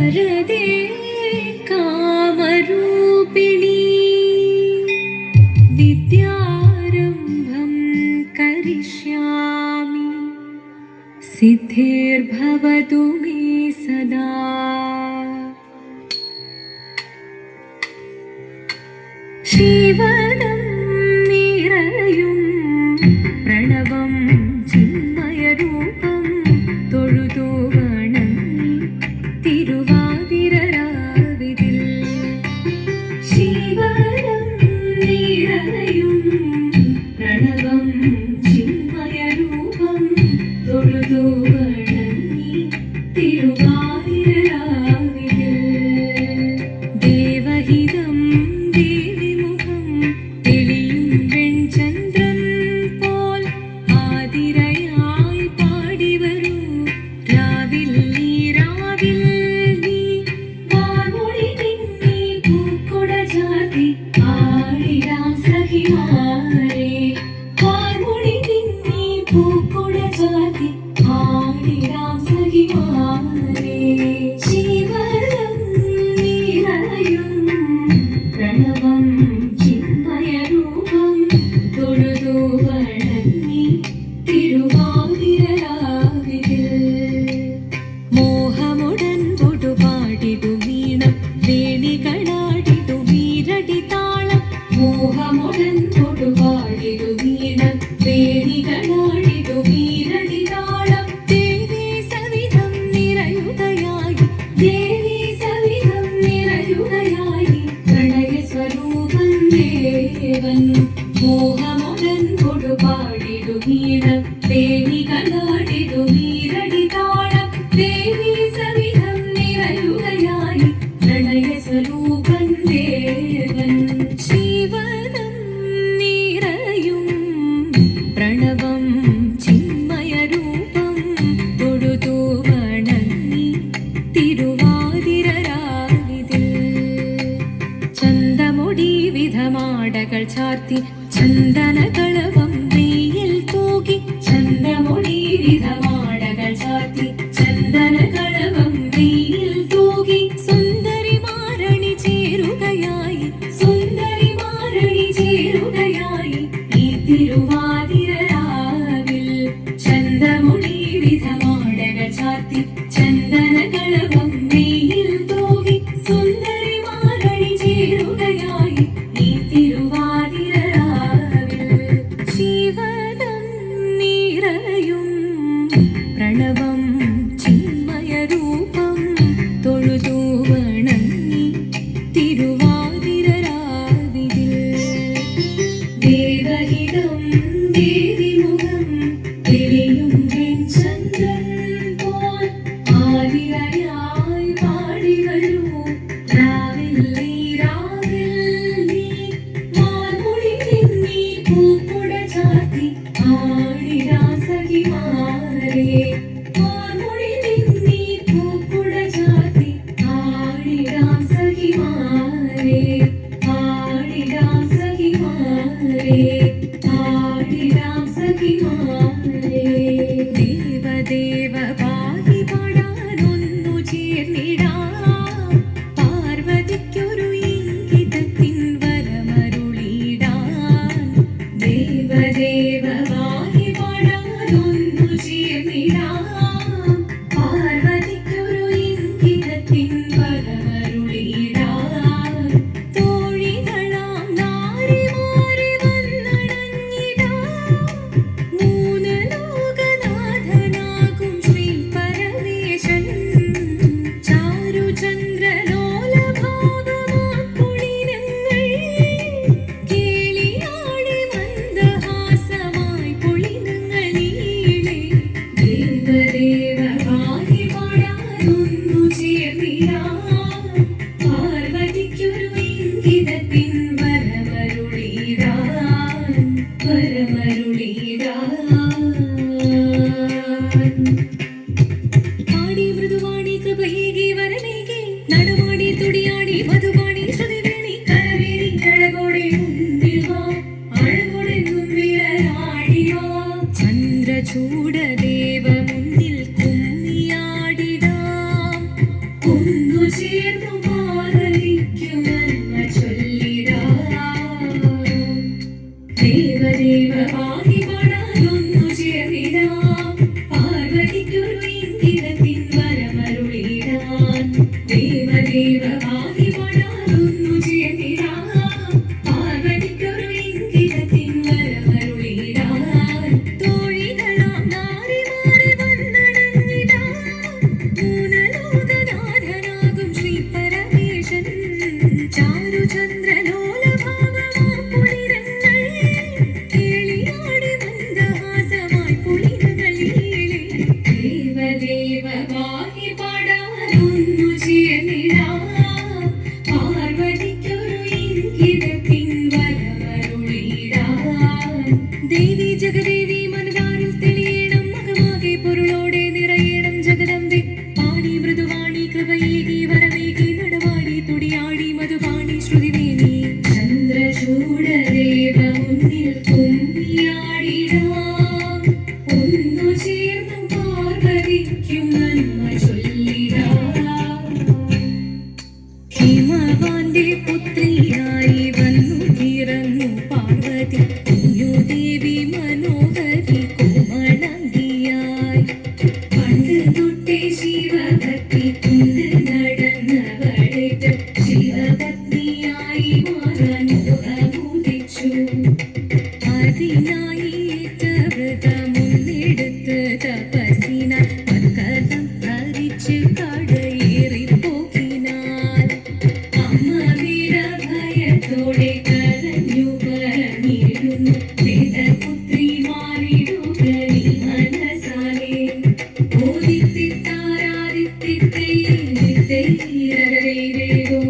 ശാരദേ കാമരൂപിണി വിദ്യാരംഭം കരിഷ്യാമി സിദ്ധിർഭവതു may സദാ. ശിവനം നിറയും പ്രണവം ചിന്മയരൂപം തൊഴുതു വണങ്ങി തിരുവാതിരരാവിതിൽ. ശിവനം നിറയും പ്രണവം ചിന്മയരൂപം തൊഴുതു വണങ്ങി തിരുവാതിരരാവിതിൽ. ദേവഹിതം പ്രണവം ചിന്മയരൂപം തൊഴുതു വണങ്ങി തിരുവാതിരരാവിതിൽ. മോഹമുടൻ പൊടുപാടിടും വീണം വേണികളാടിടും വീരടി താളം. മോഹമുടൻ പൊടുപാടിടും വീണം വേണികളാടിടും വീരടി താളം. ദേവി സവിധം നിറയുകയായി ദേവി സവിധം നിറയുകയായി പ്രണയസ്വരൂപൻ ദേവൻ. മോഹമുടൻ കൊടുപാടിടും വീണം വേണികളാടിടും വീരടി താളം. ദേവി സവിധം നിറയുകയായി പ്രണയസ്വരൂപൻ ദേവൻ. ശിവനം നിറയും പ്രണവം ചിന്മയരൂപം തൊഴുതു വണങ്ങി തിരുവാതിരരാവിതിൽ. ചന്തമുടി വിധമാടകൾ ചാർത്തി ചന്ദനകളവം നെയ്യിൽ തൂകി. ചന്തമുടി വിധമാടകൾ ചാർത്തി ചന്ദനകളവം നെയ്യിൽ തൂകി. സുന്ദരി മാരണി ചേരുകയായി സുന്ദരി മാരണി ചേരുകയായി ഈ തിരുവാതിരരാവിൽ. ചന്തമുടി വിധമാടകൾ ചാർത്തി ചന്ദനകളവം നെയ്യിൽ തൂകി. സുന്ദരി മാരണി ചേരുകയായി ഈ തിരുവാതിരരാവിൽ. ശിവനം നിറയും പ്രണവം ചിന്മയരൂപം തൊഴുതു വണങ്ങി തിരുവാതിരരാവിതിൽ. ദേവഹിതം ദേവിമുഖം തെളിയും വെൺചന്ദ്രൻ പോൽ ആതിരയായി പാടി വരൂ രാവിൽ നീ രാവിൽ നീ. മാർമുടി തിന്നി പൂക്കുട ചാർത്തി ആടിടാം സഖിമാരേ. മാർമുടി തിന്നി പൂക്കുട ചാർത്തി ആടിടാം സഖിമാരേ. ആടിടാം സഖിമാരേ ആടിടാം സഖിമാരേ. ദേവദേവ പാഹി പാടാനൊന്നു ചേർന്നിടാം. പാർവതിക്കൊരു ഇംഗിതത്തിൻ വരമരുളിടാൻ. ദേവദേവ പാഹി പാടാനൊന്നു ചേർന്നിടാം. പാർവതിക്കൊരു ഇംഗിതത്തിൻ വരമരുളിടാൻ. തോഴികളാം നാരിമാരെ വന്നണഞ്ഞിടാം. മൂന്ന് ലോകനാഥനാകും ശ്രീ പരമേശൻ. പറ്റിക്കൊണ്ട് നടന്നവളേറ്റ് ശിവപത്നിയായി മാറാൻ മോഹമുദിച്ചു. അതിനായി ഏറ്റ വ്രതമൊന്നെടുത്ത് തപസ്സിനാൽ മക്കതം ഭരിച്ച് കടയേറിപ്പോകിനാൽ അമ്മ വീരഭയത്തോടെ കരഞ്ഞു പറഞ്ഞിരുന്നു, വേദപുത്രി മാറിടുക നീ മനസാലെ. ഓദിത്തിത്താരാദിത്തിത്തൈ ദിത്തൈ രരരൈ രേവോ